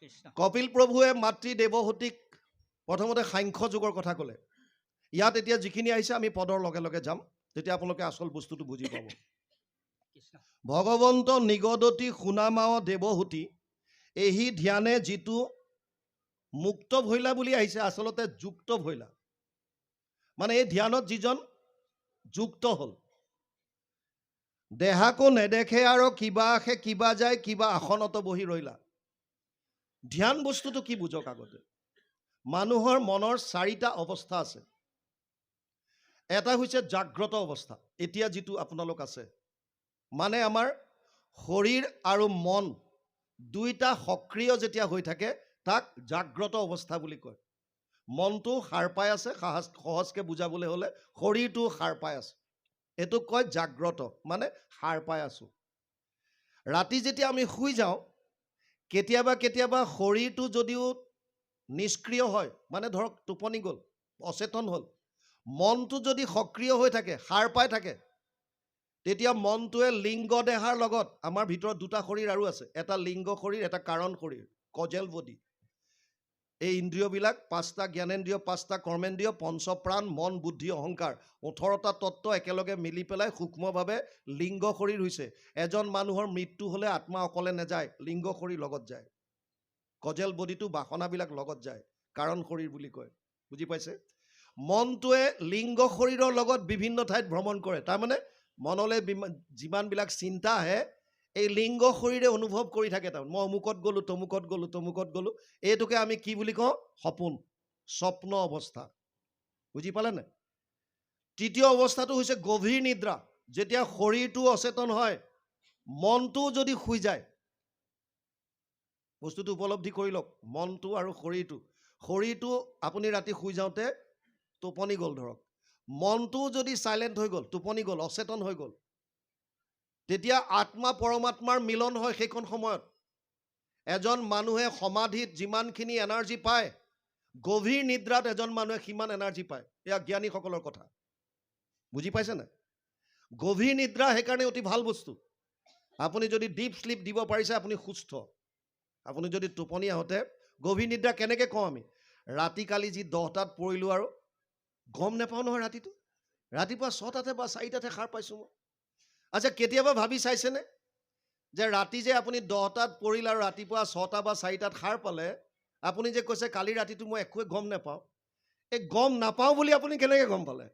কপিল প্ৰভুৱে মাতৃ দেৱহতীক প্ৰথমতে সাংখ্য যুগৰ কথা ক'লে। ইয়াত এতিয়া যিখিনি আহিছে আমি পদৰ লগে লগে যাম, তেতিয়া আপোনালোকে আচল বস্তুটো বুজি পাব। ভগৱন্ত নিগদতি সুনামাও দেৱহূতি এহি ধ্যানে যিটো মুক্ত ভৈলা বুলি আহিছে, আচলতে যুক্ত ভৈলা। মানে এই ধ্যানত যিজন যুক্ত হ'ল। দেহাকো নেদেখে আৰু কিবা আখে কিবা যায়, কিবা আসনত বহি ৰৈলা। ধ্যান বস্তুটো কি বুজক আগতে। মানুহৰ মনৰ 4টা অৱস্থা আছে। এটা হৈছে জাগ্ৰত অৱস্থা, এতিয়া যিটো আপোনালোক আছে। মানে আমাৰ শৰীৰ আৰু মন দুইটা সক্ৰিয় যেতিয়া হৈ থাকে তাক জাগ্ৰত অৱস্থা বুলি কয়। মনটো সাৰ পাই আছে, সহজকৈ বুজাবলৈ হ'লে শৰীৰটো সাৰ পাই আছে, এইটোক কয় জাগ্ৰত, মানে সাৰ পাই আছোঁ। ৰাতি যেতিয়া আমি শুই যাওঁ, কেতিয়াবা কেতিয়াবা শৰীৰটো যদিও নিষ্ক্ৰিয় হয়, মানে ধৰক টোপনি গ'ল, অচেতন হ'ল, মনটো যদি সক্ৰিয় হৈ থাকে, সাৰ পাই থাকে, তেতিয়া মনটোৱে লিংগ দেহাৰ লগত, আমাৰ ভিতৰত 2টা শৰীৰ আৰু আছে, এটা লিংগ শৰীৰ, এটা কাৰণ শৰীৰ, কজেল বডি। এই ইন্দ্ৰিয়বিলাক 5টা জ্ঞানেন্দ্ৰিয়, 5টা কৰ্মেন্দ্ৰিয়, পঞ্চপ্ৰাণ, মন, বুদ্ধি, অহংকাৰ, 18টা তত্ত্ব একেলগে মিলি পেলাই সূক্ষ্মভাৱে লিংগ শৰীৰ হৈছে। এজন মানুহৰ মৃত্যু হ'লে আত্মা অকলে নাযায়, লিংগ শৰীৰ লগত যায়। কজেল বডিটো বাসনাবিলাক লগত যায়, কাৰণ শৰীৰ বুলি কয়। বুজি পাইছে? মনটোৱে লিংগ শৰীৰৰ লগত বিভিন্ন ঠাইত ভ্ৰমণ কৰে। তাৰমানে মনলৈ যিমানবিলাক চিন্তা আহে, এই লিংগ শৰীৰে অনুভৱ কৰি থাকে। তাৰমানে মই অমুকত গ'লোঁ, তমুকত গ'লোঁ, তমুকত গ'লোঁ। এইটোকে আমি কি বুলি কওঁ? সপোন, স্বপ্ন অৱস্থা। বুজি পালে নাই? তৃতীয় অৱস্থাটো হৈছে গভীৰ নিদ্ৰা। যেতিয়া শৰীৰটো অচেতন হয়, মনটো যদি শুই যায়, বস্তুটো উপলব্ধি কৰি লওক। মনটো আৰু শৰীৰটো আপুনি ৰাতি শুই যাওঁতে টোপনি গ'ল ধৰক, মনটো যদি চাইলেণ্ট হৈ গ'ল, টোপনি গ'ল, অচেতন হৈ গ'ল, তেতিয়া আত্মা পৰমাত্মাৰ মিলন হয়। সেইখন সময়ত এজন মানুহে সমাধিত যিমানখিনি এনাৰ্জি পায়, গভীৰ নিদ্ৰাত এজন মানুহে সিমান এনাৰ্জি পায়। এয়া জ্ঞানীসকলৰ কথা। বুজি পাইছে নাই? গভীৰ নিদ্ৰা সেইকাৰণে অতি ভাল বস্তু। আপুনি যদি ডিপ শ্লিপ দিব পাৰিছে, আপুনি সুস্থ। আপুনি যদি টোপনি আহোঁতে গভীৰ নিদ্ৰা কেনেকৈ কওঁ আমি? ৰাতি কালি যি 10টাত পৰিলোঁ আৰু গম নাপাওঁ নহয় ৰাতিটো। ৰাতিপুৱা 6টাতে বা 4টাতে সাৰ পাইছোঁ মই। আচ্ছা, কেতিয়াবা ভাবি চাইছেনে যে ৰাতি যে আপুনি 10টাত পৰিল আৰু ৰাতিপুৱা 6টা বা 4টাত সাৰ পালে, আপুনি যে কৈছে কালি ৰাতিটো মই একোৱে গম নাপাওঁ, এই গম নাপাওঁ বুলি আপুনি কেনেকৈ গম পালে?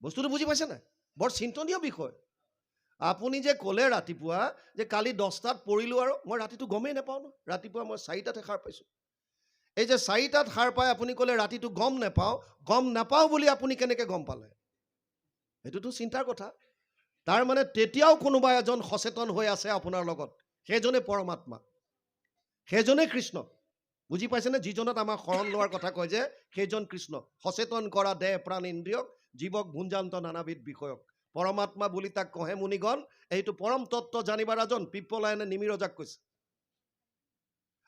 বস্তুটো বুজি পাইছে নাই? বৰ চিন্তনীয় বিষয়। আপুনি যে ক'লে ৰাতিপুৱা যে কালি 10টাত পৰিলোঁ আৰু মই ৰাতিটো গমেই নাপাওঁ ন, ৰাতিপুৱা মই 4টাতে সাৰ পাইছোঁ। এই যে 4টাত সাৰ পাই আপুনি ক'লে ৰাতিটো গম নাপাওঁ বুলি আপুনি কেনেকৈ গম পালে? এইটোতো চিন্তাৰ কথা। তাৰ মানে তেতিয়াও কোনোবা এজন সচেতন হৈ আছে আপোনাৰ লগত, সেইজনে পৰমাত্মা, সেইজনে কৃষ্ণ। বুজি পাইছেনে? যিজনত আমাক শৰণ লোৱাৰ কথা কয় যে সেইজন কৃষ্ণ। সচেতন কৰা দেহ প্ৰাণ ইন্দ্ৰিয়ক, জীৱক ভুঞ্জান্ত নানাবিধ বিষয়ক। পৰমাত্মা বুলি তাক কহে মুনিগণ, এইটো পৰম তত্ত্ব জানিবা ৰাজন, পিপ্পলায়নে নিমিৰজাক কৈছে।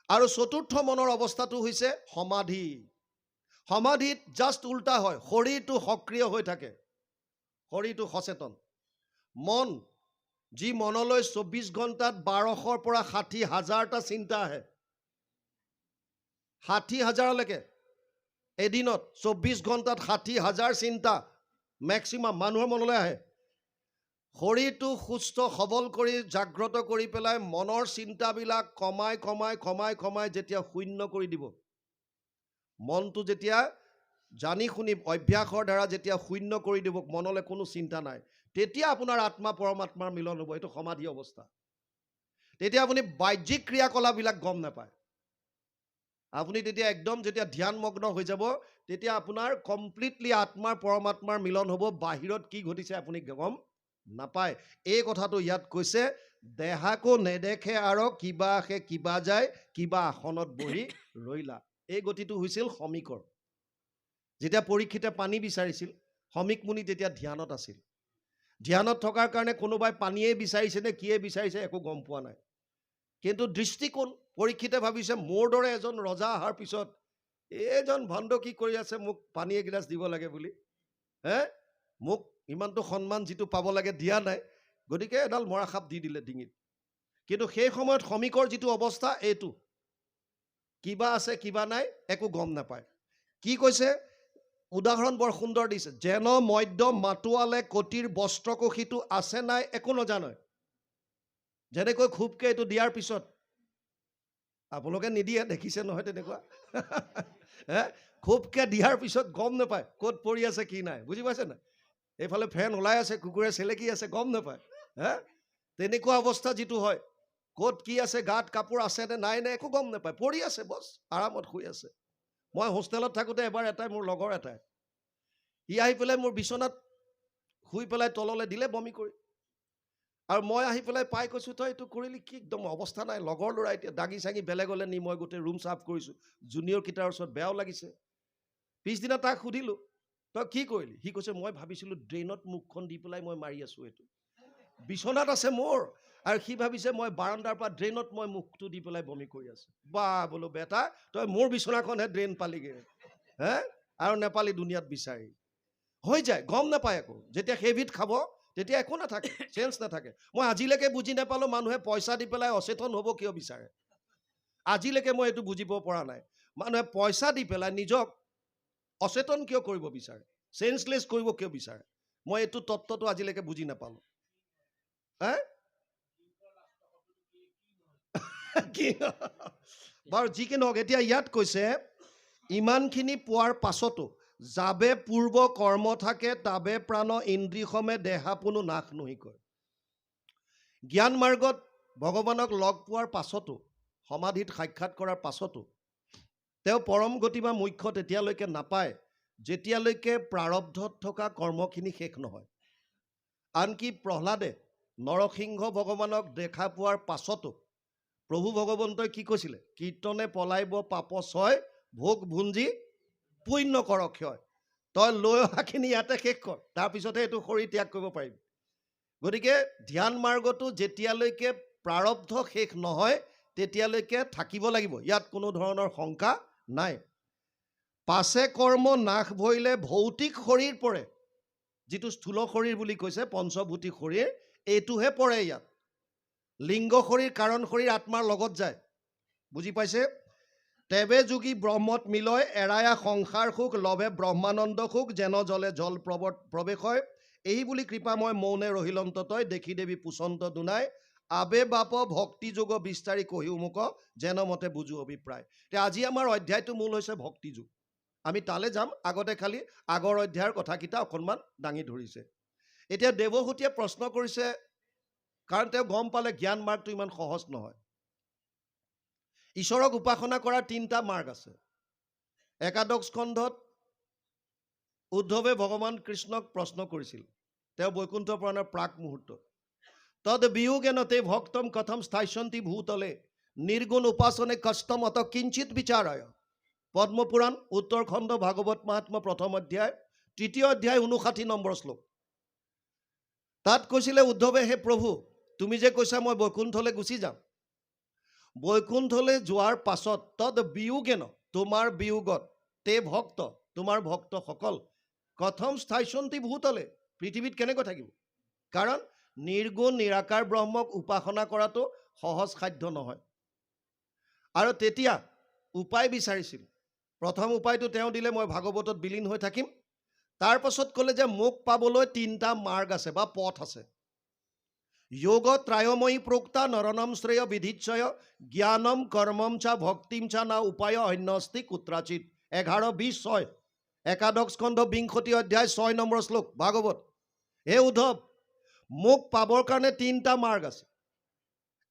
আৰু চতুৰ্থ মনৰ অৱস্থাটো হৈছে সমাধি। সমাধিত জাষ্ট উল্টা হয়, শৰীৰটো সক্ৰিয় হৈ থাকে, শৰীৰটো সচেতন। মন, যি মনলৈ 24 ঘণ্টাত 1200ৰ পৰা 60,000টা চিন্তা আহে, 60,000লৈকে এদিনত, 24 ঘণ্টাত 60,000 চিন্তা মেক্সিমাম মানুহৰ মনলৈ আহে। শৰীৰটো সুস্থ সবল কৰি জাগ্ৰত কৰি পেলাই মনৰ চিন্তাবিলাক কমাই যেতিয়া শূন্য কৰি দিব, মনটো যেতিয়া জানি শুনি অভ্যাসৰ দ্বাৰা যেতিয়া শূন্য কৰি দিব, মনলৈ কোনো চিন্তা নাই, তেতিয়া আপোনাৰ আত্মা পৰমাত্মাৰ মিলন হ'ব। এইটো সমাধি অৱস্থা। তেতিয়া আপুনি বাহ্যিক ক্ৰিয়াকলাপবিলাক গম নাপায়। আপুনি তেতিয়া একদম যেতিয়া ধ্যানমগ্ন হৈ যাব, তেতিয়া আপোনাৰ কমপ্লিটলি আত্মাৰ পৰমাত্মাৰ মিলন হ'ব। বাহিৰত কি ঘটিছে আপুনি গম নাপায়। এই কথাটো ইয়াত কৈছে, দেহাকো নেদেখে আৰু কিবা আখে কিবা যায়, কিবা আসনত বহি ৰৈলা। এই গতিটো হৈছিল সমীকৰ। যেতিয়া পৰীক্ষিতে পানী বিচাৰিছিল, সমীক মুনি তেতিয়া ধ্যানত আছিল। ধ্যানত থকাৰ কাৰণে কোনোবাই পানীয়ে বিচাৰিছে নে কিয়ে বিচাৰিছে একো গম পোৱা নাই। কিন্তু দৃষ্টিকোণ, পৰীক্ষিতে ভাবিছে মোৰ দৰে এজন ৰজা অহাৰ পিছত এইজন ভণ্ড কি কৰি আছে, মোক পানী এগিলাচ দিব লাগে বুলি, মোক ইমানটো সন্মান যিটো পাব লাগে দিয়া নাই, গতিকে এডাল মৰাসাপ দি দিলে ডিঙিত। কিন্তু সেই সময়ত সমীকৰ যিটো অৱস্থা এইটো, কিবা আছে কিবা নাই একো গম নাপায়। কি কৈছে? উদাহৰণ বৰ সুন্দৰ দিছে। যেন মধ্য মাতোৱালে কটিৰ বস্ত্ৰকোষীটো আছে নাই একো নাজানে। যেনেকৈ খুবকে এইটো দিয়াৰ পিছত আপোনালোকে নিদিয়ে, দেখিছে নহয় তেনেকুৱা। খুবকে দিয়াৰ পিছত গম নাপায় ক'ত পৰি আছে কি নাই, বুজি পাইছে নাই? এইফালে ফেন ওলাই আছে, কুকুৰে চেলেকি আছে, গম নাপায়। তেনেকুৱা অৱস্থা যিটো হয়, ক'ত কি আছে, গাত কাপোৰ আছে নে নাই নে একো গম নাপায়, পৰি আছে, বছ আৰামত শুই আছে। মই হোষ্টেলত থাকোঁতে এবাৰ মোৰ লগৰ এটাই সি আহি পেলাই মোৰ বিচনাত শুই পেলাই তললৈ দিলে বমি কৰি। আৰু মই আহি পেলাই পাই কৈছোঁ, তই এইটো কৰিলি কি? একদম অৱস্থা নাই। লগৰ ল'ৰা এতিয়া দাঙি চাঙি বেলেগলৈ নি মই গোটেই ৰুম চাফ কৰিছোঁ। জুনিয়ৰ কেইটাৰ ওচৰত বেয়াও লাগিছে। পিছদিনা তাক সুধিলোঁ, তই কি কৰিলি? সি কৈছে, মই ভাবিছিলোঁ ড্ৰেইনত মুখখন দি পেলাই মই মাৰি আছোঁ। এইটো বিচনাত আছে মোৰ, আৰু সি ভাবিছে মই বাৰাণ্ডাৰ পৰা ড্ৰেইনত মই মুখটো দি পেলাই বমি কৰি আছোঁ। বা বোলো বেটা, তই মোৰ বিচনাখনহে ড্ৰেইন পালিগৈ, আৰু নেপালি দুনিয়াত বিচাৰি। হৈ যায়, গম নাপায় একো। যেতিয়া হেভিত খাব তেতিয়া একো নাথাকে, চেঞ্জ নাথাকে। মই আজিলৈকে বুজি নাপালোঁ মানুহে পইচা দি পেলাই অচেতন হ'ব কিয় বিচাৰে। আজিলৈকে মই এইটো বুজিব পৰা নাই। মানুহে পইচা দি পেলাই নিজক অচেতন কিয় কৰিব বিচাৰে, চেঞ্জলেছ কৰিব কিয় বিচাৰে। মই এইটো তত্ত্বটো আজিলৈকে বুজি নাপালোঁ। বাৰু যি কি নহওক, এতিয়া ইয়াত কৈছে ইমানখিনি পোৱাৰ পাছতো যাবে পূৰ্ব কৰ্ম থাকে তাবে প্ৰাণ ইন্দ্ৰিয়সমে দেহাপোনো নাশ নহি কয়। জ্ঞান মাৰ্গত ভগৱানক লগ পোৱাৰ পাছতো, সমাধিত সাক্ষাৎ কৰাৰ পাছতো তেওঁ পৰম গতি বা মুখ্য তেতিয়ালৈকে নাপায় যেতিয়ালৈকে প্ৰাৰব্ধত থকা কৰ্মখিনি শেষ নহয়। আনকি প্ৰহ্লাদে নৰসিংহ ভগৱানক দেখা পোৱাৰ পাছতো প্ৰভু ভগৱন্তই কি কৈছিলে? কীৰ্তনে পলাইব পাপ ছয়, ভোগ ভুঞ্জি পুণ্য কৰ ক্ষয়। তই লৈ অহাখিনি ইয়াতে শেষ কৰ, তাৰপিছতহে এইটো শৰীৰ ত্যাগ কৰিব পাৰিবি। গতিকে ধ্যান মাৰ্গটো যেতিয়ালৈকে প্ৰাৰব্ধ শেষ নহয় তেতিয়ালৈকে থাকিব লাগিব, ইয়াত কোনো ধৰণৰ শংকা নাই। পাছে কৰ্ম নাশ ভৰিলে ভৌতিক শৰীৰ পৰে, যিটো স্থূল শৰীৰ বুলি কৈছে পঞ্চভূতি শৰীৰ, এইটোহে পৰে ইয়াত। লিংগ শৰীৰ, কাৰণ শৰীৰ আত্মাৰ লগত যায়, বুজি পাইছে? তেবে যোগী ব্ৰহ্মত মিলয়, এৰায়া সংসাৰ সুখ, লভে ব্ৰহ্মানন্দ সুখ, যেন জলে জল প্ৰৱেশ হয়। এই বুলি কৃপাময় মৌনে ৰহিলন্ত তই, দেখি দেৱী পুচন্ত দুনাই, আবে বাপ ভক্তি যোগ বিস্তাৰি কহিও মুক, যেন মতে বুজো অভিপ্ৰায়। এতিয়া আজি আমাৰ অধ্যায়টো মূল হৈছে ভক্তি যোগ। আমি তালৈ যাম, আগতে খালি আগৰ অধ্যায়ৰ কথাকেইটা অকণমান দাঙি ধৰিছে। এতিয়া দেৱহূতিয়ে প্ৰশ্ন কৰিছে, কাৰণ তেওঁ গম পালে জ্ঞান মাৰ্গটো ইমান সহজ নহয়। ঈশ্বৰক উপাসনা কৰাৰ 3টা মাৰ্গ আছে। একাদশ স্কন্ধত উদ্ধৱে ভগৱান কৃষ্ণক প্ৰশ্ন কৰিছিল, তেওঁ বৈকুণ্ঠ পুৰাণৰ প্ৰাক মুহূৰ্তত। তদ বিয়োগেন তে ভক্তম কথম স্থাস্যন্তি ভূতলে, নিৰ্গুণ উপাসনে কষ্টম অত কিঞ্চিত বিচাৰায়। পদ্মপুৰাণ উত্তৰখণ্ড ভাগৱত মাহাত্ম্য 1ম অধ্যায় 3য় অধ্যায় 59 নম্বৰ শ্লোক। তাত কৈছিলে উদ্ধৱে, হে প্ৰভু, তুমি যে কৈছা মই বৈকুণ্ঠলৈ গুচি যাম, বৈকুণ্ঠলৈ যোৱাৰ পাছত তদ বিয়োগেন, তোমাৰ বিয়োগত, তে ভক্ত, তোমাৰ ভক্তসকল, কথম স্থাস্যন্তি ভূতলে, পৃথিৱীত কেনেকৈ থাকিব? কাৰণ নিৰ্গুণ নিৰাকাৰ ব্ৰহ্মক উপাসনা কৰাটো সহজ সাধ্য নহয়। আৰু তেতিয়া উপায় বিচাৰিছিল। প্ৰথম উপায়টো তেওঁ দিলে, মই ভাগৱতত বিলীন হৈ থাকিম। তাৰ পাছত ক'লে যে মোক পাবলৈ 3টা মাৰ্গ আছে বা পথ আছে। যোগ ত্ৰায়ময়ী প্ৰোক্তা নৰণম শ্ৰেয় বিধিচ্ছয়, জ্ঞানম কৰ্মম চা ভক্তিম চা না উপায় অন্যস্তি কুত্ৰাচিত। 11:20 একাদশ স্কন্ধ 20 অধ্যায় 6 নম্বৰ শ্লোক ভাগৱত। হে উদ্ধৱ, মোক পাবৰ কাৰণে 3টা মাৰ্গ আছে।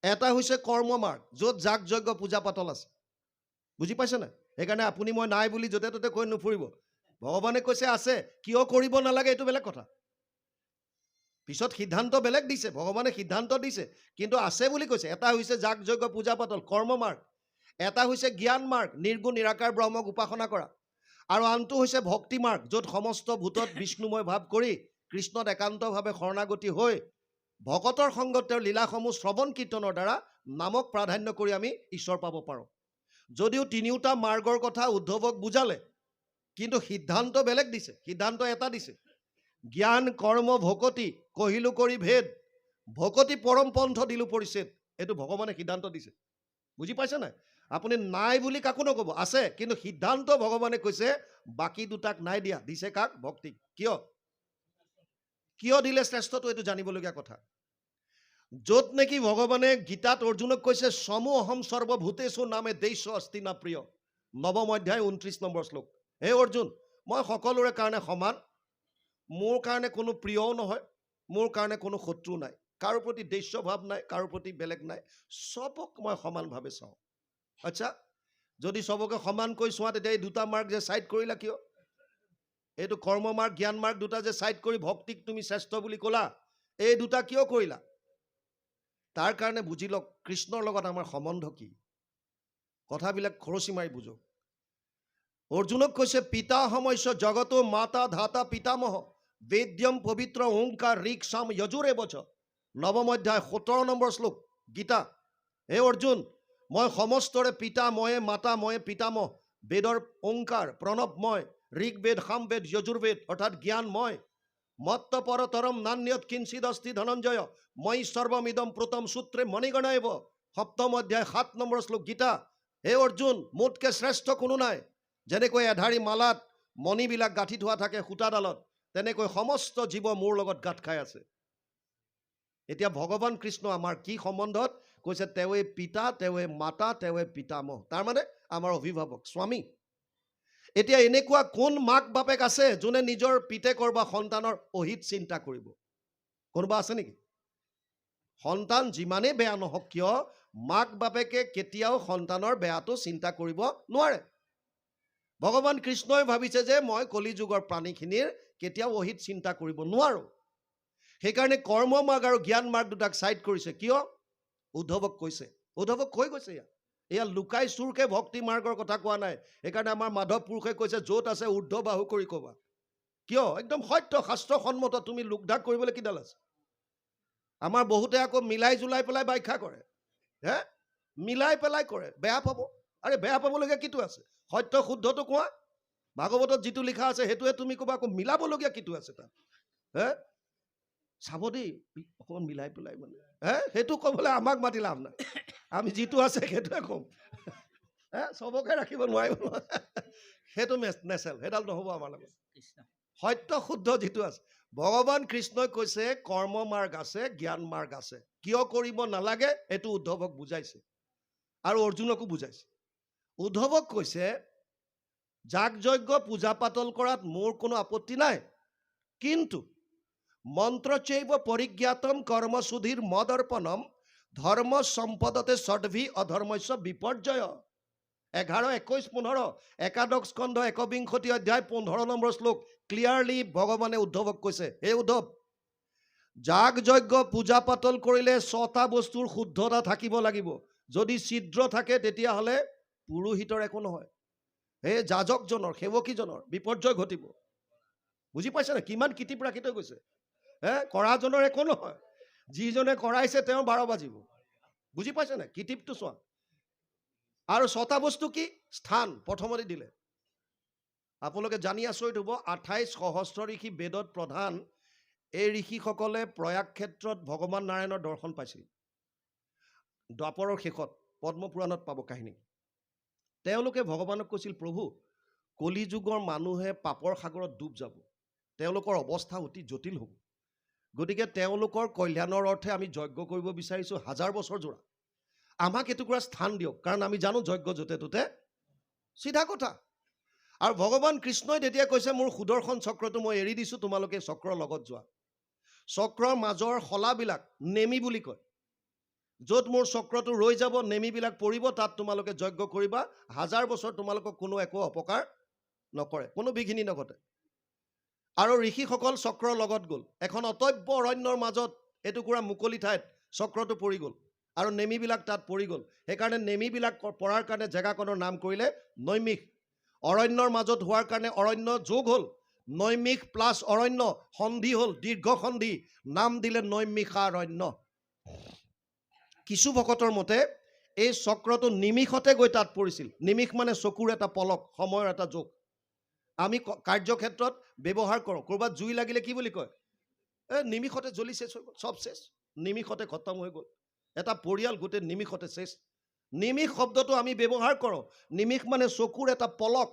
এটা হৈছে কৰ্ম মাৰ্গ, য'ত যাগ যজ্ঞ পূজা পাতল আছে, বুজি পাইছে নাই? সেইকাৰণে আপুনি মই নাই বুলি য'তে ত'তে কৈ নুফুৰিব। ভগৱানে কৈছে আছে, কিয় কৰিব নালাগে এইটো বেলেগ কথা। পিছত সিদ্ধান্ত বেলেগ দিছে, ভগৱানে সিদ্ধান্ত দিছে, কিন্তু আছে বুলি কৈছে। এটা হৈছে যাগ যজ্ঞ পূজা পাতল, কৰ্ম মাৰ্গ। এটা হৈছে জ্ঞান মাৰ্গ, নিৰ্গুণ নিৰাকাৰ ব্ৰহ্মক উপাসনা কৰা। আৰু আনটো হৈছে ভক্তি মাৰ্গ, য'ত সমস্ত ভূতত বিষ্ণুময় ভাৱ কৰি কৃষ্ণত একান্তভাৱে শৰণাগতি হৈ ভকতৰ সংগত তেওঁৰ লীলাসমূহ শ্ৰৱণ কীৰ্তনৰ দ্বাৰা নামক প্ৰাধান্য কৰি আমি ঈশ্বৰ পাব পাৰোঁ। যদিও 3টা মাৰ্গৰ কথা উদ্ধৱক বুজালে, কিন্তু সিদ্ধান্ত বেলেগ দিছে। সিদ্ধান্ত এটা দিছে, জ্ঞান কৰ্ম ভকতি কহিলো কৰি ভেদ, ভকতি পৰম পন্থ দিলো পৰিচ্ছেদ। এইটো ভগৱানে সিদ্ধান্ত দিছে, বুজি পাইছে নাই? আপুনি নাই বুলি কাকো নক'ব, আছে, কিন্তু সিদ্ধান্ত ভগৱানে কৈছে বাকী দুটাক নাই দিয়া, দিছে কাক? ভক্তিক। কিয়? কিয় দিলে শ্ৰেষ্ঠটো, এইটো জানিবলগীয়া কথা। য'ত নেকি ভগৱানে গীতাত অৰ্জুনক কৈছে সমু অহম সৰ্বভূতেষু নামে দেশ অস্তি না প্ৰিয়, 9ম অধ্যায় 29 নম্বৰ শ্লোক। হে অৰ্জুন, মই সকলোৰে কাৰণে সমান, মোৰ কাৰণে কোনো প্ৰিয়ও নহয়, মোৰ কাৰণে কোনো শত্ৰু নাই, কাৰো প্ৰতি দেশ্য ভাৱ নাই, কাৰো প্ৰতি বেলেগ নাই, চবক মই সমানভাৱে চাওঁ। আচ্ছা, যদি চবকে সমানকৈ চোৱা, তেতিয়া এই দুটা মাৰ্ক যে চাইড কৰিলা কিয়? এইটো কৰ্ম মাৰ্গ, জ্ঞান মাৰ্গ দুটা যে চাইড কৰি ভক্তিক তুমি শ্ৰেষ্ঠ বুলি ক'লা, এই দুটা কিয় কৰিলা? তাৰ কাৰণে বুজি লওক কৃষ্ণৰ লগত আমাৰ সম্বন্ধ কি। কথাবিলাক খৰচি মাৰি বুজক। অৰ্জুনক কৈছে পিতা সমস্য জগতো মাতা ধাতা পিতামহ বেদ্যম পবিত্ৰ ওংকাৰ ঋক সাম যজুৰে বচ, 9ম অধ্যায় 17 নম্বৰ শ্লোক গীতা। হে অৰ্জুন, মই সমস্তৰে পিতা ময়ে, মাতা ময়ে, পিতামহ, বেদৰ ওংকাৰ প্ৰণৱ মই, ঋকবেদ সামবেদ যজুৰ্বেদ অৰ্থাৎ জ্ঞান মই, মত্ত পৰতৰম নান্যত কিঞ্চিদ অস্তি ধনঞ্জয়, মই সৰ্বমিদম প্ৰতম সূত্ৰে মণিগণাইব, 7ম অধ্যায় 7 নম্বৰ শ্লোক গীতা। হে অৰ্জুন, মোতকে শ্ৰেষ্ঠ কোনো নাই। যেনেকৈ এধাৰী মালাত মণিবিলাক গাঁঠি থোৱা থাকে সূতাডালত, তেনেকৈ সমস্ত জীৱ মোৰ লগত গাঁঠ খাই আছে। এতিয়া ভগৱান কৃষ্ণ আমাৰ কি সম্বন্ধত? কৈছে তেওঁৱে পিতা, তেওঁৱে মাতা, তেওঁৱে পিতামহ, তাৰমানে আমাৰ অভিভাৱক, স্বামী। এতিয়া এনেকুৱা কোন মাক বাপেক আছে যোনে নিজৰ পিতেকৰ বা সন্তানৰ অহিত চিন্তা কৰিব? কোনোবা আছে নেকি? সন্তান যিমানেই বেয়া নহওক কিয়, মাক বাপেকে কেতিয়াও সন্তানৰ বেয়াটো চিন্তা কৰিব নোৱাৰে। ভগৱান কৃষ্ণই ভাবিছে যে মই কলিযুগৰ প্ৰাণীখিনিৰ কেতিয়াও অহিত চিন্তা কৰিব নোৱাৰো। সেইকাৰণে কৰ্ম মাৰ্গ আৰু জ্ঞান মাৰ্গ দুটাক চাইড কৰিছে। কিয়? উদ্ধৱক কৈছে, উদ্ধৱক কৈ গৈছে এয়া লুকাই চুৰকে ভক্তি মাৰ্গৰ কথা কোৱা নাই। সেইকাৰণে আমাৰ মাধৱ পুৰুষে কৈছে য'ত আছে ঊৰ্ধ্ব বাহু কৰি ক'বা। কিয়? একদম সত্য শাস্ত্ৰসন্মত, তুমি লোকধাক কৰিবলৈ কিডাল আছে? আমাৰ বহুতে আকৌ মিলাই জুলাই পেলাই ব্যাখ্যা কৰে, হে মিলাই পেলাই কৰে, বেয়া পাব। আৰে বেয়া পাবলগীয়া কিটো আছে? সত্য শুদ্ধটো কোৱা। ভাগৱতত যিটো লিখা আছে সেইটোৱে তুমি ক'বা, আকৌ মিলাবলগীয়া কিটো আছে তাত? হে চাব দেই অকণমান মিলাই পেলাই মানে, হে সেইটো ক'বলৈ আমাক মাতি লাভ নাই, আমি যিটো আছে সেইটোৱে ক'ম। হে চবকে ৰাখিব নোৱাৰিব নহয়, সেইটো নেচেল, সেইডাল নহ'ব আমাৰ লগত। সত্য শুদ্ধ যিটো আছে, ভগৱান কৃষ্ণই কৈছে কৰ্ম মাৰ্গ আছে, জ্ঞান মাৰ্গ আছে। কিয় কৰিব নালাগে এইটো উদ্ধৱক বুজাইছে আৰু অৰ্জুনকো বুজাইছে। উদ্ধৱক কৈছে যাগ যজ্ঞ পূজা পাতল কৰাত মোৰ কোনো আপত্তি নাই, কিন্তু মন্ত্ৰচৈব পৰিজ্ঞাতম কৰ্মসুধীৰ মদৰ্পণম ধৰ্ম সম্পদতে ষডভি অধৰ্মস্য বিপৰ্যয়। 11, 21, 15 একাদশ স্কন্ধ 21 অধ্যায় 15 নম্বৰ শ্লোক ক্লিয়াৰলি ভগৱানে উদ্ধৱক কৈছে, হে উদ্ধৱ, যাগ যজ্ঞ পূজা পাতল কৰিলে 6টা বস্তুৰ শুদ্ধতা থাকিব লাগিব। যদি ছিদ্ৰ থাকে তেতিয়াহ'লে পুৰোহিতৰ একো নহয়, হে যাজকজনৰ সেৱকীজনৰ বিপৰ্যয় ঘটিব। বুজি পাইছে না কিমান কিটিপ ৰাখি থৈ গৈছে? হে কৰাজনৰ একো নহয়, যিজনে কৰাইছে তেওঁ 12 বাজিব। বুজি পাইছে না কিটিপটো চোৱা। আৰু 6টা বস্তু কি? স্থান প্ৰথমতে দিলে। আপোনালোকে জানি আচৰিত হ'ব, 28 সহস্ৰ ঋষি বেদত প্ৰধান এই ঋষিসকলে প্ৰয়াগ ক্ষেত্ৰত ভগৱান নাৰায়ণৰ দৰ্শন পাইছিল। দ্বাপৰৰ শেষত পদ্মপুৰাণত পাব কাহিনী। তেওঁলোকে ভগৱানক কৈছিল, প্ৰভু কলিযুগৰ মানুহে পাপৰ সাগৰত ডুব যাব, তেওঁলোকৰ অৱস্থা অতি জটিল হ'ব, গতিকে তেওঁলোকৰ কল্যাণৰ অৰ্থে আমি যজ্ঞ কৰিব বিচাৰিছোঁ 1000 বছৰ জোৰা। আমাক এটুকুৰা স্থান দিয়ক, কাৰণ আমি জানো যজ্ঞ য'তে ত'তে চিধা কথা। আৰু ভগৱান কৃষ্ণই তেতিয়া কৈছে মোৰ সুদৰ্শন চক্ৰটো মই এৰি দিছোঁ, তোমালোকে চক্ৰৰ লগত যোৱা। চক্ৰৰ মাজৰ শলাবিলাক নেমি বুলি কয়, য'ত মোৰ চক্ৰটো ৰৈ যাব, নেমিবিলাক পৰিব, তাত তোমালোকে যজ্ঞ কৰিবা, 1000 বছৰ তোমালোকক কোনো একো অপকাৰ নকৰে, কোনো বিঘিনি নঘটে। আৰু ঋষিসকল চক্ৰৰ লগত গ'ল, এখন অতব্য অৰণ্যৰ মাজত এটুকুৰা মুকলি ঠাইত চক্ৰটো পৰি গ'ল আৰু নেমিবিলাক তাত পৰি গ'ল। সেইকাৰণে নেমিবিলাক পৰাৰ কাৰণে জেগাকণৰ নাম কৰিলে নৈমিষ। অৰণ্যৰ মাজত হোৱাৰ কাৰণে অৰণ্য যোগ হ'ল, নৈমিষ প্লাছ অৰণ্য সন্ধি হ'ল, দীৰ্ঘ সন্ধি, নাম দিলে নৈমিষাৰণ্য। কিছু ভকতৰ মতে এই চক্ৰটো নিমিষতে গৈ তাত পৰিছিল। নিমিষ মানে চকুৰ এটা পলক, সময়ৰ এটা যোগ। আমি কাৰ্যক্ষেত্ৰত ব্যৱহাৰ কৰোঁ, ক'ৰবাত জুই লাগিলে কি বুলি কয়? নিমিষতে জ্বলি শেষ হৈ গ'ল, চব শেষ, নিমিষতে খতম হৈ গ'ল। এটা পৰিয়াল গোটেই নিমিষতে শেষ। নিমিষ শব্দটো আমি ব্যৱহাৰ কৰোঁ। নিমিষ মানে চকুৰ এটা পলক।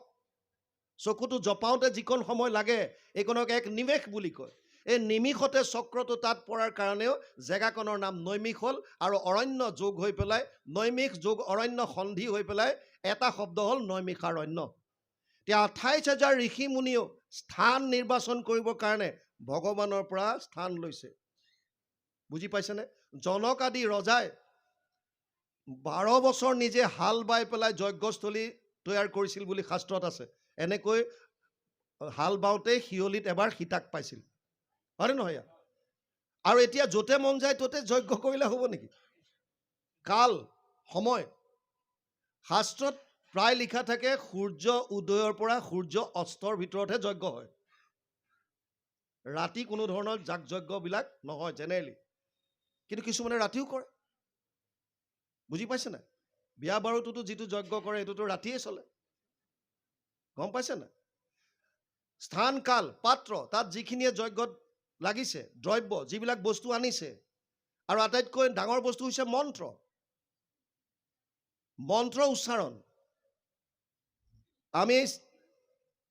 চকুটো জপাওঁতে যিকণ সময় লাগে এইকণক এক নিমেষ বুলি কয়। এই নিমিষতে চক্ৰটো তাত পৰাৰ কাৰণেও জেগাকণৰ নাম নৈমিষ হ'ল, আৰু অৰণ্য যোগ হৈ পেলাই নৈমিষ যোগ অৰণ্য সন্ধি হৈ পেলাই এটা শব্দ হ'ল নৈমিষাৰণ্য। এতিয়া 28,000 ঋষি মুনিও স্থান নিৰ্বাচন কৰিবৰ কাৰণে ভগৱানৰ পৰা স্থান লৈছে। বুজি পাইছেনে? জনক আদি ৰজাই 12 বছৰ নিজে হাল বাই পেলাই যজ্ঞস্থলী তৈয়াৰ কৰিছিল বুলি শাস্ত্ৰত আছে। এনেকৈ হাল বাওঁতেই শিয়লিত এবাৰ সীতাক পাইছিল, হয়নে নহয়? আৰু এতিয়া য'তে মন যায় ত'তে যজ্ঞ কৰিলে হ'ব নেকি? কাল সময় শাস্ত্ৰত প্ৰায় লিখা থাকে সূৰ্য উদয়ৰ পৰা সূৰ্য অস্তৰ ভিতৰতহে যজ্ঞ হয়। ৰাতি কোনো ধৰণৰ যাগ যজ্ঞবিলাক নহয় জেনেৰেলি, কিন্তু কিছুমানে ৰাতিও কৰে। বুজি পাইছে নাই? বিয়া বাৰুটোতো যিটো যজ্ঞ কৰে সেইটোতো ৰাতিয়ে চলে, গম পাইছে নাই? স্থান কাল পাত্ৰ, তাত যিখিনিয়ে যজ্ঞত লাগিছে দ্ৰব্য যিবিলাক বস্তু আনিছে, আৰু আটাইতকৈ ডাঙৰ বস্তু হৈছে মন্ত্ৰ। মন্ত্ৰ উচ্চাৰণ। আমি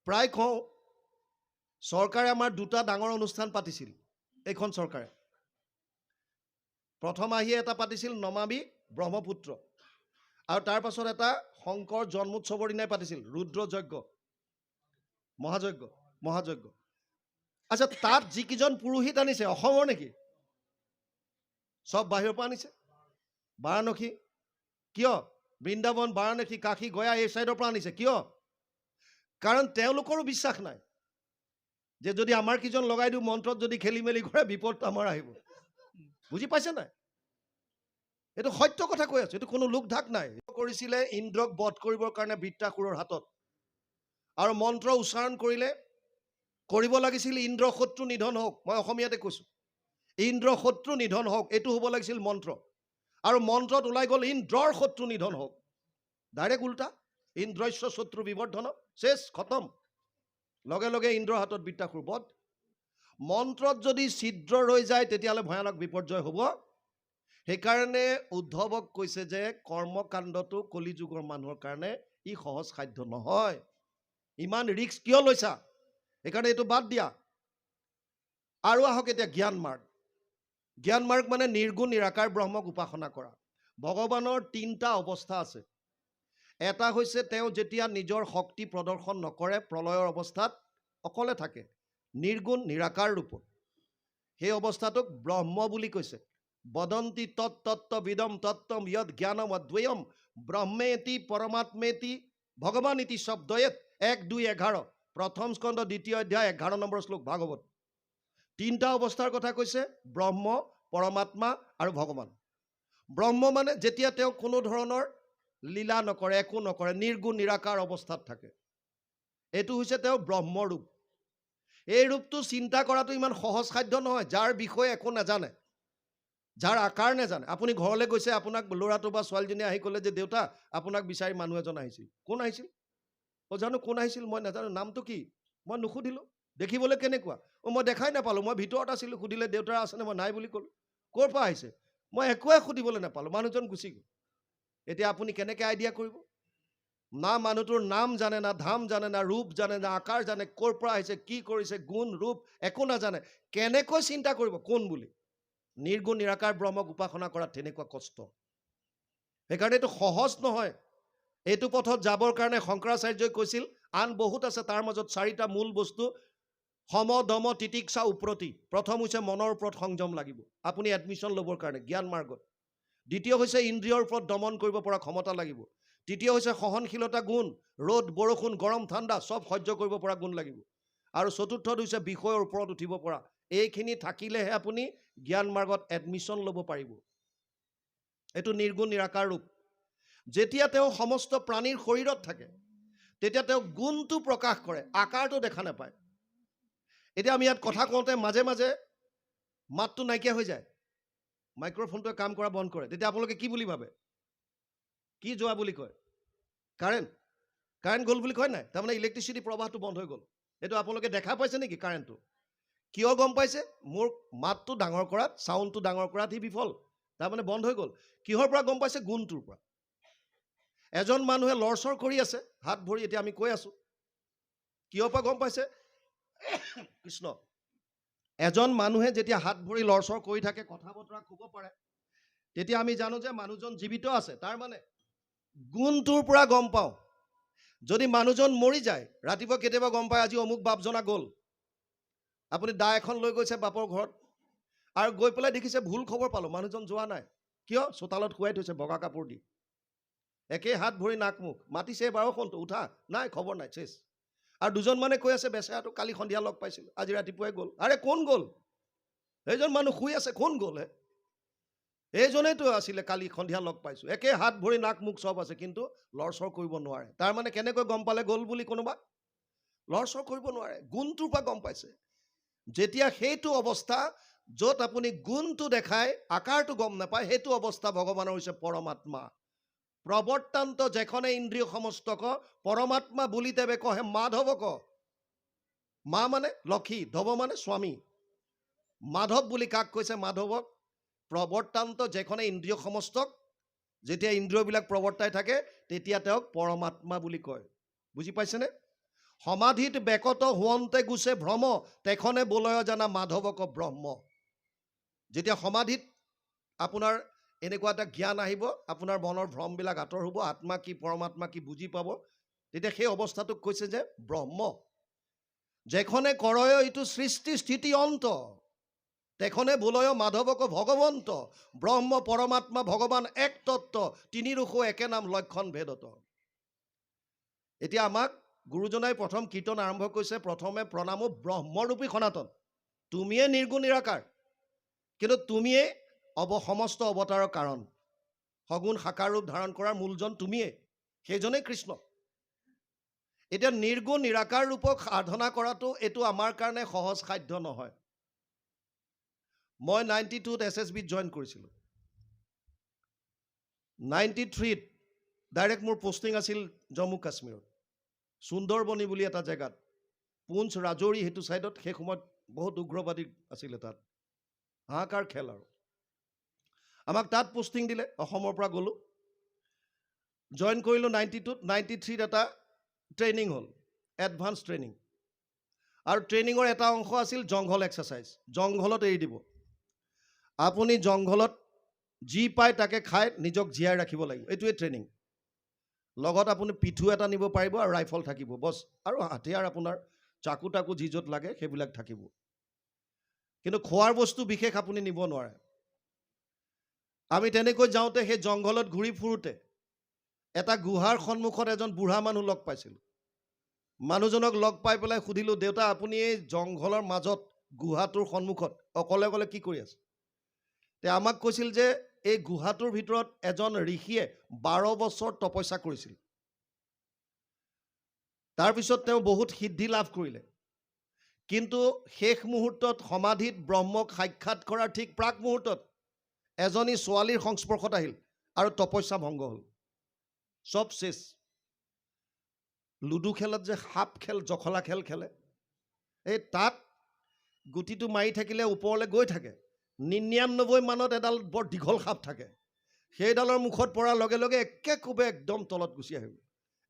প্ৰায় কওঁ চৰকাৰে আমাৰ দুটা ডাঙৰ অনুষ্ঠান পাতিছিল এইখন চৰকাৰে। প্ৰথম আহি এটা পাতিছিল নমামী ব্ৰহ্মপুত্ৰ, আৰু তাৰ পাছত এটা শংকৰ জন্মোৎসৱৰ দিনাই পাতিছিল ৰুদ্ৰ যজ্ঞ, মহাযজ্ঞ। আচ্ছা, তাত যিকেইজন পুৰোহিত আনিছে অসমৰ নেকি? চব বাহিৰৰ পৰা আনিছে। বাৰাণসী কিয়? বৃন্দাবন, বাৰাণসী, কাশী, গয়া এই চাইডৰ পৰা আনিছে কিয়? কাৰণ তেওঁলোকৰো বিশ্বাস নাই যে যদি আমাৰ কিজন লগাই দিওঁ মন্ত্ৰত যদি খেলি মেলি কৰে বিপদ আমাৰ আহিব। বুজি পাইছে নাই? এইটো সত্য কথা কৈ আছো, এইটো কোনো লোক ঢাক নাই। কৰিছিলে ইন্দ্ৰক বধ কৰিবৰ কাৰণে বৃত্ৰাসুৰৰ হাতত, আৰু মন্ত্ৰ উচ্চাৰণ কৰিলে কৰিব লাগিছিল ইন্দ্ৰ শত্ৰু নিধন হওক। মই অসমীয়াতে কৈছো, ইন্দ্ৰ শত্ৰু নিধন হওক, এইটো হ'ব লাগিছিল মন্ত্ৰ। আৰু মন্ত্ৰত ওলাই গ'ল ইন্দ্ৰৰ শত্ৰু নিধন হওক। ডাইৰেক্ট উল্টা, ইন্দ্ৰস্য শত্ৰু বিবৰ্ধন, শেষ খতম। লগে লগে ইন্দ্ৰৰ হাতত বৃত্ৰাসুৰ বধ। মন্ত্ৰত যদি ছিদ্ৰ ৰৈ যায় তেতিয়াহ'লে ভয়ানক বিপৰ্যয় হ'ব। সেইকাৰণে উদ্ধৱক কৈছে যে কৰ্মকাণ্ডটো কলিযুগৰ মানুহৰ কাৰণে ই সহজ সাধ্য নহয়। ইমান ৰিস্ক কিয় লৈছা? সেইকাৰণে এইটো বাদ দিয়া। আৰু আহক এতিয়া জ্ঞান মাৰ্গ। জ্ঞান মাৰ্গ মানে নিৰ্গুণ নিৰাকাৰ ব্ৰহ্মক উপাসনা কৰা। ভগৱানৰ 3টা অৱস্থা আছে। এটা হৈছে তেওঁ যেতিয়া নিজৰ শক্তি প্ৰদৰ্শন নকৰে, প্ৰলয়ৰ অৱস্থাত অকলে থাকে, নিৰ্গুণ নিৰাকাৰ ৰূপত, সেই অৱস্থাটোক ব্ৰহ্ম বুলি কৈছে। বদন্তি তত্তত্ত্ববিদম তত্ত্বম য়দ জ্ঞানম অদ্বয়ম ব্ৰহ্মেতি পৰমাত্মেতি ভগৱান ইতি শব্দয়েত 1-2-11 প্ৰথম স্কন্ধ 2য় অধ্যায় 11 নম্বৰ শ্লোক ভাগৱত। 3টা অৱস্থাৰ কথা কৈছে, ব্ৰহ্ম, পৰমাত্মা আৰু ভগৱান। ব্ৰহ্ম মানে যেতিয়া তেওঁ কোনো ধৰণৰ লীলা নকৰে, একো নকৰে, নিৰ্গুণ নিৰাকাৰ অৱস্থাত থাকে, এইটো হৈছে তেওঁ ব্ৰহ্মৰূপ। এই ৰূপটো চিন্তা কৰাটো ইমান সহজ সাধ্য নহয় যাৰ বিষয়ে একো নাজানে, যাৰ আকাৰ নাজানে। আপুনি ঘৰলৈ গৈছে, আপোনাক ল'ৰাটো বা ছোৱালীজনীয়ে আহি ক'লে যে দেউতা আপোনাক বিচাৰি মানুহ এজন আহিছিল। কোন আহিছিল? জানো কোন আহিছিল মই নাজানো, নামটো কি? মই নুসুধিলোঁ। দেখিবলৈ কেনেকুৱা? মই দেখাই নাপালোঁ, মই ভিতৰত আছিলোঁ। সুধিলে দেউতা আছেনে? মই নাই বুলি ক'লোঁ। ক'ৰ পৰা আহিছে? মই একোৱে সুধিবলৈ নাপালোঁ, মানুহজন গুচি গ'ল। এতিয়া আপুনি কেনেকৈ আইডিয়া কৰিব? না মানুহটোৰ নাম জানে, না ধাম জানে, না ৰূপ জানে, না আকাৰ জানে, ক'ৰ পৰা আহিছে, কি কৰিছে, গুণ ৰূপ একো নাজানে। কেনেকৈ চিন্তা কৰিব কোন বুলি? নিৰ্গুণ নিৰাকাৰ ব্ৰহ্মক উপাসনা কৰাত তেনেকুৱা কষ্ট। সেইকাৰণে এইটো সহজ নহয়। এইটো পথত যাবৰ কাৰণে শংকৰাচাৰ্যই কৈছিল আন বহুত আছে, তাৰ মাজত 4টা মূল বস্তু: সম, দম, তিতিক্ষা, উপ্ৰতি। প্ৰথম হৈছে মনৰ ওপৰত সংযম লাগিব আপুনি এডমিশ্যন ল'বৰ কাৰণে জ্ঞান মাৰ্গত। দ্বিতীয় হৈছে ইন্দ্ৰিয়ৰ ওপৰত দমন কৰিব পৰা ক্ষমতা লাগিব। তৃতীয় হৈছে সহনশীলতা গুণ, ৰ'দ বৰষুণ গৰম ঠাণ্ডা চব সহ্য কৰিব পৰা গুণ লাগিব। আৰু চতুৰ্থটো হৈছে বিষয়ৰ ওপৰত উঠিব পৰা। এইখিনি থাকিলেহে আপুনি জ্ঞান মাৰ্গত এডমিশ্যন ল'ব পাৰিব। এইটো নিৰ্গুণ নিৰাকাৰ ৰূপ। যেতিয়া তেওঁ সমস্ত প্ৰাণীৰ শৰীৰত থাকে তেতিয়া তেওঁ গুণটো প্ৰকাশ কৰে, আকাৰটো দেখা নাপায়। এতিয়া আমি ইয়াত কথা কওঁতে মাজে মাজে মাতটো নাইকিয়া হৈ যায়, মাইক্ৰফোনটোৱে কাম কৰা বন্ধ কৰে। তেতিয়া আপোনালোকে কি বুলি ভাবে? কি যোৱা বুলি কয়? কাৰেণ্ট গ'ল বুলি কয় নাই? তাৰমানে ইলেক্ট্ৰিচিটি প্ৰবাহটো বন্ধ হৈ গ'ল। এইটো আপোনালোকে দেখা পাইছে নেকি কাৰেণ্টটো? কিয় গম পাইছে? মোৰ মাতটো ডাঙৰ কৰাত, চাউণ্ডটো ডাঙৰ কৰাত সি বিফল, তাৰমানে বন্ধ হৈ গ'ল। কিহৰ পৰা গম পাইছে? গুণটোৰ পৰা। এজন মানুহে লৰচৰ কৰি আছে, হাত ভৰি, এতিয়া আমি কৈ আছো কিয় পৰা গম পাইছে? কৃষ্ণ। এজন মানুহে যেতিয়া হাত ভৰি লৰচৰ কৰি থাকে, কথা বতৰা ক'ব পাৰে, তেতিয়া আমি জানো যে মানুহজন জীৱিত আছে। তাৰ মানে গুণটোৰ পৰা গম পাওঁ। যদি মানুহজন মৰি যায়, ৰাতিপুৱা কেতিয়াবা গম পায় আজি অমুক বাপজনা গ'ল। আপুনি দা এখন লৈ গৈছে বাপৰ ঘৰত, আৰু গৈ পেলাই দেখিছে ভুল খবৰ পালোঁ, মানুহজন যোৱা নাই। কিয়? চোতালত শুৱাই থৈছে বগা কাপোৰ দি। একেই হাত ভৰি নাক মুখ, মাতিছে বাৰু ফোনটো, উঠা, নাই খবৰ নাই, চেছ। আৰু দুজন মানে কৈ আছে বেচেৰাটো কালি সন্ধিয়া লগ পাইছিলোঁ, আজি ৰাতিপুৱাই গ'ল। আৰে কোন গ'ল? এইজন মানুহ শুই আছে, কোন গ'ল হে? এইজনেইতো আছিলে কালি সন্ধিয়া লগ পাইছোঁ। একে হাত ভৰি নাক মুখ চব আছে, কিন্তু লৰচৰ কৰিব নোৱাৰে। তাৰ মানে কেনেকৈ গম পালে গ'ল বুলি? কোনোবা লৰচৰ কৰিব নোৱাৰে, গুণটোৰ পৰা গম পাইছে। যেতিয়া সেইটো অৱস্থা য'ত আপুনি গুণটো দেখায়, আকাৰটো গম নাপায়, সেইটো অৱস্থা ভগৱানৰ হৈছে পৰমাত্মা। প্ৰবৰ্তান্ত যেখনে ইন্দ্ৰিয় সমস্তক পৰমাত্মা বুলি তেবে কহে মাধৱক। মা মানে লক্ষী, ধৱ মানে স্বামী। মাধৱ বুলি কাক কৈছে? মাধৱক। প্ৰবৰ্তান্ত যেখনে ইন্দ্ৰিয় সমস্তক, যেতিয়া ইন্দ্ৰিয়বিলাক প্ৰবৰ্তাই থাকে তেতিয়া তেওঁক পৰমাত্মা বুলি কয়। বুজি পাইছেনে? সমাধিত বেকত হুৱন্তে গুছে ভ্ৰম, তেখনে বলয় জানা মাধৱক ব্ৰহ্ম। যেতিয়া সমাধিত আপোনাৰ এনেকুৱা এটা জ্ঞান আহিব, আপোনাৰ মনৰ ভ্ৰমবিলাক আঁতৰ হ'ব, আত্মা কি পৰমাত্মা কি বুজি পাব, তেতিয়া সেই অৱস্থাটোক কৈছে যে ব্ৰহ্ম। যেখনে কৰয় এইটো সৃষ্টি স্থিতি অন্ত, তেখনে বোলয় মাধৱক ভগৱন্ত। ব্ৰহ্ম পৰমাত্মা ভগৱান এক তত্ত্ব, তিনি ৰূপ একে নাম লক্ষণ ভেদত। এতিয়া আমাক গুৰুজনাই প্ৰথম কীৰ্তন আৰম্ভ কৰিছে, প্ৰথমে প্ৰণামো ব্ৰহ্মৰূপী সনাতন। তুমিয়ে নিৰ্গুণ নিৰাকাৰ, কিন্তু তুমিয়ে সমস্ত অৱতাৰৰ কাৰণ। সগুণ সাকাৰ ৰূপ ধাৰণ কৰাৰ মূলজন তুমিয়ে, সেইজনেই কৃষ্ণ। এতিয়া নিৰ্গুণ নিৰাকাৰ ৰূপক সাধনা কৰাটো এইটো আমাৰ কাৰণে সহজ সাধ্য নহয়। মই 92ত SSBত জইন কৰিছিলোঁ। 93ত ডাইৰেক্ট মোৰ পোষ্টিং আছিল জম্মু কাশ্মীৰত, সুন্দৰবনী বুলি এটা জেগাত, পুঞ্চ ৰাজৌৰী সেইটো ছাইডত। সেই সময়ত বহুত উগ্ৰবাদী আছিলে তাত, হাহাকাৰ খেল। আৰু আমাক তাত পোষ্টিং দিলে, অসমৰ পৰা গ'লোঁ, জইন কৰিলোঁ 92ত। 93ত এটা ট্ৰেইনিং হ'ল, এডভান্স ট্ৰেইনিং। আৰু ট্ৰেইনিঙৰ এটা অংশ আছিল জংঘল এক্সাৰচাইজ। জংঘলত এৰি দিব, আপুনি জংঘলত যি পায় তাকে খাই নিজক জীয়াই ৰাখিব লাগিব, এইটোৱে ট্ৰেইনিং। লগত আপুনি পিঠু এটা নিব পাৰিব আৰু ৰাইফল থাকিব, বছ। আৰু হাতিয়াৰ আপোনাৰ চাকু টাকু যি য'ত লাগে সেইবিলাক থাকিব, কিন্তু খোৱাৰ বস্তু বিশেষ আপুনি নিব নোৱাৰে। আমি তেনেকৈ যাওঁতে সেই জংঘলত ঘূৰি ফুৰোঁতে এটা গুহাৰ সন্মুখত এজন বুঢ়া মানুহ লগ পাইছিলোঁ। মানুহজনক লগ পাই পেলাই সুধিলোঁ, দেউতা আপুনি এই জংঘলৰ মাজত গুহাটোৰ সন্মুখত অকলে অকলে কি কৰি আছে? তেওঁ আমাক কৈছিল যে এই গুহাটোৰ ভিতৰত এজন ঋষিয়ে 12 বছৰ তপস্যা কৰিছিল। তাৰপিছত তেওঁ বহুত সিদ্ধি লাভ কৰিলে, কিন্তু শেষ মুহূৰ্তত সমাধিত ব্ৰহ্মক সাক্ষাৎ কৰাৰ ঠিক প্ৰাক মুহূৰ্তত এজনী ছোৱালীৰ সংস্পৰ্শত আহিল আৰু তপস্যা ভংগ হ'ল, চব শেষ। লুডু খেলত যে সাপ খেল, জখলা খেল খেলে, এই তাত গুটিটো মাৰি থাকিলে ওপৰলৈ গৈ থাকে, 99 মানত এডাল বৰ দীঘল সাপ থাকে, সেইডালৰ মুখত পৰাৰ লগে লগে একে কোবে একদম তলত গুচি আহিব।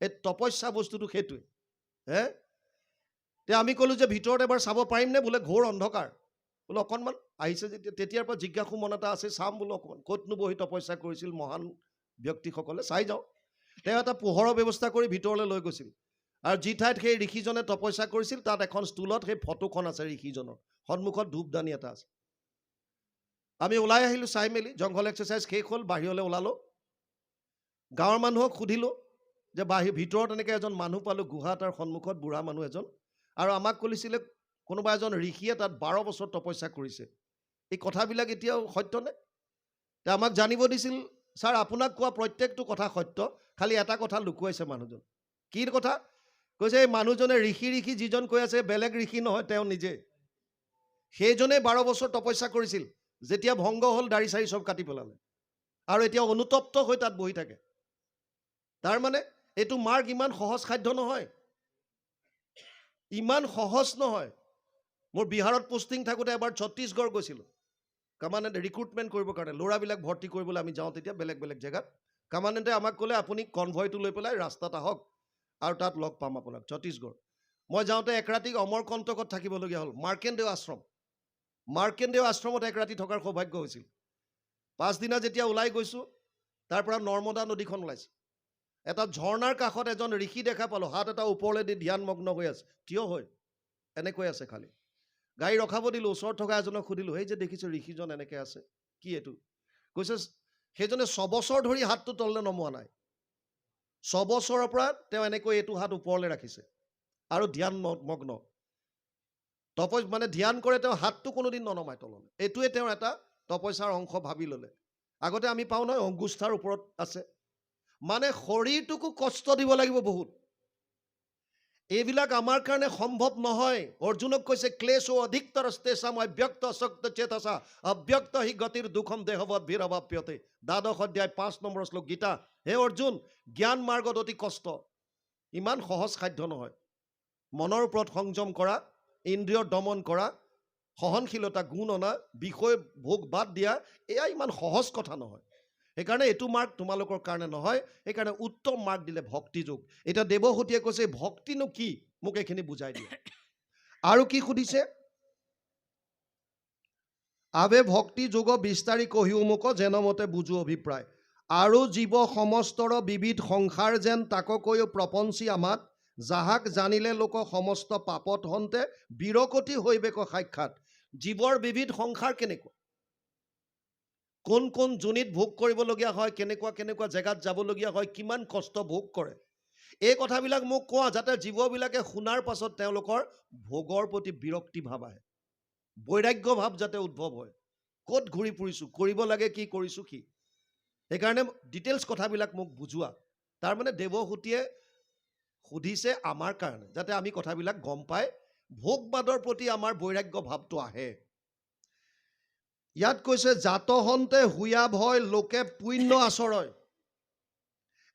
এই তপস্যা বস্তুটো সেইটোৱে হে। এতিয়া আমি ক'লোঁ যে ভিতৰত এবাৰ চাব পাৰিমনে? বোলে ঘোৰ অন্ধকাৰ। বোলে অকণমান আহিছে যেতিয়া, তেতিয়াৰ পৰা জিজ্ঞাসু মন এটা আছে, চাম বোলো অকণমান, ক'তনো বহি তপস্যা কৰিছিল মহান ব্যক্তিসকলে, চাই যাওঁ। তেওঁ এটা পোহৰৰ ব্যৱস্থা কৰি ভিতৰলৈ লৈ গৈছিল, আৰু যি ঠাইত সেই ঋষিজনে তপস্যা কৰিছিল তাত এখন ষ্টুলত সেই ফটোখন আছে ঋষিজনৰ, সন্মুখত ধূপদানি এটা আছে। আমি ওলাই আহিলোঁ চাই মেলি, জংঘল এক্সাৰচাইজ শেষ হ'ল, বাহিৰলৈ ওলালোঁ। গাঁৱৰ মানুহক সুধিলোঁ যে ভিতৰত এনেকৈ এজন মানুহ পালোঁ, গুহা তাৰ সন্মুখত বুঢ়া মানুহ এজন, আৰু আমাক কৈছিলে কোনোবা এজন ঋষিয়ে তাত 12 বছৰ তপস্যা কৰিছে। এই কথাবিলাক এতিয়াও সত্যনে? তেওঁ আমাক জানিব দিছিল, ছাৰ আপোনাক কোৱা প্ৰত্যেকটো কথা সত্য, খালি এটা কথা লুকুৱাইছে মানুহজন। কি কথা? কৈছে এই মানুহজনে ঋষি যিজন কৈ আছে বেলেগ ঋষি নহয়, তেওঁ নিজে। সেইজনে 12 বছৰ তপস্যা কৰিছিল, যেতিয়া ভংগ হ'ল দাড়ি চাৰি চব কাটি পেলালে, আৰু এতিয়া অনুতপ্ত হৈ তাত বহি থাকে। তাৰ মানে এইটো মাৰ্গ ইমান সহজ সাধ্য নহয়, ইমান সহজ নহয়। মোৰ বিহাৰত পোষ্টিং থাকোঁতে এবাৰ ছত্তীশগড় গৈছিলোঁ, কামানে ৰিক্ৰুটমেণ্ট কৰিবৰ কাৰণে, ল'ৰাবিলাক ভৰ্তি কৰিবলৈ আমি যাওঁ তেতিয়া বেলেগ বেলেগ জেগাত। কামাণ্ডেণ্টে আমাক ক'লে আপুনি কনভয়টো লৈ পেলাই ৰাস্তাত আহক আৰু তাত লগ পাম আপোনাক ছত্তীশগড়। মই যাওঁতে এক ৰাতি অমৰকণ্টকত থাকিবলগীয়া হ'ল, মাৰ্কেণ্ডেয় আশ্ৰম। মাৰ্কেণ্ডেয় আশ্ৰমত এক ৰাতি থকাৰ সৌভাগ্য হৈছিল। পাছদিনা যেতিয়া ওলাই গৈছোঁ, তাৰ পৰা নৰ্মদা নদীখন ওলাইছে। এটা ঝৰ্ণাৰ কাষত এজন ঋষি দেখা পালোঁ, হাত এটা ওপৰলৈ দি ধ্যানমগ্ন হৈ আছে, থিয় হৈ এনেকৈ আছে খালি। গাড়ী ৰখাব দিলোঁ, ওচৰত থকা এজনক সুধিলোঁ, এই যে দেখিছোঁ ঋষিজন এনেকৈ আছে, কি এইটো? কৈছে সেইজনে 6 বছৰ ধৰি হাতটো তললৈ নমোৱা নাই। 6 বছৰৰ পৰা তেওঁ এনেকৈ এইটো হাত ওপৰলৈ ৰাখিছে আৰু ধ্যান মগ্ন। মানে ধ্যান কৰে, তেওঁ হাতটো কোনোদিন ননমায় তললৈ। এইটোৱে তেওঁৰ এটা তপস্যাৰ অংশ ভাবি ল'লে। আগতে আমি পাওঁ নহয় অংগুষ্ঠাৰ ওপৰত আছে। মানে শৰীৰটোকো কষ্ট দিব লাগিব বহুত। এইবিলাক আমাৰ কাৰণে সম্ভৱ নহয়। অৰ্জুনক কৈছে ক্লেশো অধিকতৰস্তেষাম অব্যক্ত অশক্ত চেতসা অব্যক্ত হি গতিৰ দুখম দেহবৎ ভিৰভাপ্যতে। 12 অধ্যায় 5 নম্বৰ শ্লোক গীতা। হে অৰ্জুন, জ্ঞান মাৰ্গত অতি কষ্ট, ইমান সহজ সাধ্য নহয়। মনৰ ওপৰত সংযম কৰা, ইন্দ্ৰিয় দমন কৰা, সহনশীলতা গুণ অনা, বিষয় ভোগ বাদ দিয়া, এয়া ইমান সহজ কথা নহয়। সেইকাৰণে এইটো মাৰ্গ তোমালোকৰ কাৰণে নহয়। সেইকাৰণে উত্তম মাৰ্গ দিলে ভক্তি যোগ। এতিয়া দেৱহূতিয়ে কৈছে ভক্তিনো কি, মোক এইখিনি বুজাই দিয়া। আৰু কি সুধিছে? আবে ভক্তি যোগ বিস্তাৰি কহিও মোক যেনমতে বুজো অভিপ্ৰায়। আৰু জীৱ সমস্তৰ বিবিধ সংসাৰ যেন তাক কৈও প্ৰপঞ্চি আমাত, যাহাক জানিলে লোক সমস্ত পাপত হন্তে বিৰকতি হৈবেক সাক্ষাৎ। জীৱৰ বিবিধ সংসাৰ কেনেকুৱা, কোন কোন যোনিত ভোগ কৰিবলগীয়া হয়, কেনেকুৱা কেনেকুৱা জেগাত যাবলগীয়া হয়, কিমান কষ্ট ভোগ কৰে, এই কথাবিলাক মোক কোৱা, যাতে জীৱবিলাকে শুনাৰ পাছত তেওঁলোকৰ ভোগৰ প্ৰতি বিৰক্তি ভাৱ আহে, বৈৰাগ্য ভাৱ যাতে উদ্ভৱ হয়। ক'ত ঘূৰি ফুৰিছোঁ, কৰিব লাগে কি, কৰিছোঁ কি। সেইকাৰণে ডিটেইলছ কথাবিলাক মোক বুজোৱা। তাৰমানে দেৱহূতিয়ে সুধিছে আমাৰ কাৰণে, যাতে আমি কথাবিলাক গম পাই ভোগবাদৰ প্ৰতি আমাৰ বৈৰাগ্য ভাৱটো আহে। ইয়াত কৈছে জাতহন্তে হুয়া ভয় লোকে পুণ্য আচৰয়,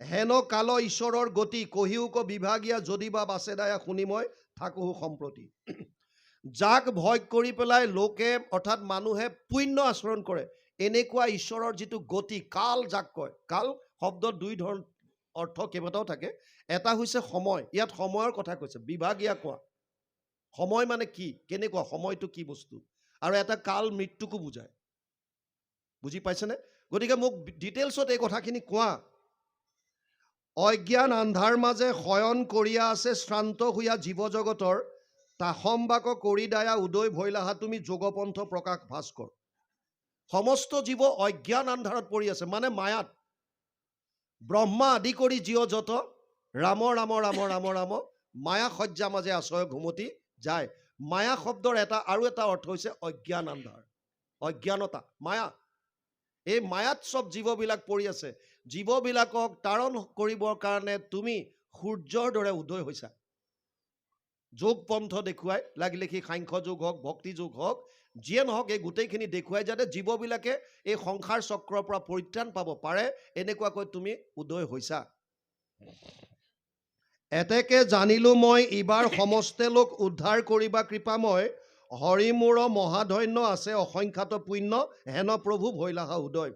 হেন কাল ঈশ্বৰৰ গতি কহিওক বিভাগীয়া যদি বা বাছে দায়া শুনি মই থাকোঁ সম্প্ৰতি। যাক ভয় কৰি পেলাই লোকে অৰ্থাৎ মানুহে পুণ্য আচৰণ কৰে, এনেকুৱা ঈশ্বৰৰ যিটো গতি, কাল যাক কয়। কাল শব্দত দুই ধৰণ অৰ্থ কেইবাটাও থাকে। এটা হৈছে সময়, ইয়াত সময়ৰ কথা কৈছে, বিভাগীয়া কোৱা। সময় মানে কি, কেনেকুৱা, সময়টো কি বস্তু। আৰু এটা কাল মৃত্যুকো বুজায়। বুজি পাইছেনে? গতিকে মোক ডিটেইলছত এই কথাখিনি কোৱা। অজ্ঞান আন্ধাৰ মাজে শয়ন কৰিয়া আছে শ্ৰান্ত হৈয়া জীৱ জগতৰ, তাসম্বাক কৰি দায়া উদয় ভৈলাহা তুমি যোগপন্থ প্ৰকাশ ভাস্কৰ। সমস্ত জীৱ অজ্ঞান আন্ধাৰত পৰি আছে, মানে মায়াত। ব্ৰহ্মা আদি কৰি জীৱ যত ৰাম ৰাম ৰাম ৰাম ৰাম মায়া সজ্জা মাজে আশ্ৰয় ঘুমতি যায়। মায়া শব্দৰ আৰু এটা অৰ্থ হৈছে অজ্ঞান আন্ধাৰ, অজ্ঞানতা, মায়া। এই মায়াত চব জীৱবিলাক পৰি আছে। জীৱবিলাকক তাৰণ কৰিবৰ কাৰণে তুমি সূৰ্যৰ দৰে উদয় হৈছা। যোগ পন্থ দেখুৱাই, লাগিলে সি সাংখ্য যোগ হওক, ভক্তি যোগ হওক, যিয়ে নহওক, এই গোটেইখিনি দেখুৱাই যাতে জীৱবিলাকে এই সংসাৰ চক্ৰৰ পৰা পৰিত্ৰাণ পাব পাৰে, এনেকুৱাকৈ তুমি উদয় হৈছা। এতেকে জানিলো মই এইবাৰ সমস্তে লোক উদ্ধাৰ কৰিবা কৃপাময়, হৰি মোৰ মহাধন্য আছে অসংখ্যাত পুণ্য, হেন প্ৰভু ভৈলাহা উদয়।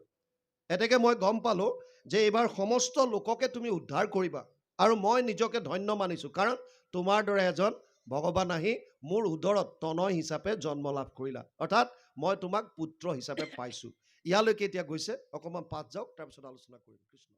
এতেকে মই গম পালো যে এইবাৰ সমস্ত লোককে তুমি উদ্ধাৰ কৰিবা, আৰু মই নিজকে ধন্য মানিছোঁ, কাৰণ তোমাৰ দৰে এজন ভগৱান আহি মোৰ উদৰত তনয় হিচাপে জন্ম লাভ কৰিলা, অৰ্থাৎ মই তোমাক পুত্ৰ হিচাপে পাইছোঁ। ইয়ালৈকে এতিয়া গৈছে, অকণমান পাঠ যাওক, তাৰপিছত আলোচনা কৰিম। কৃষ্ণ।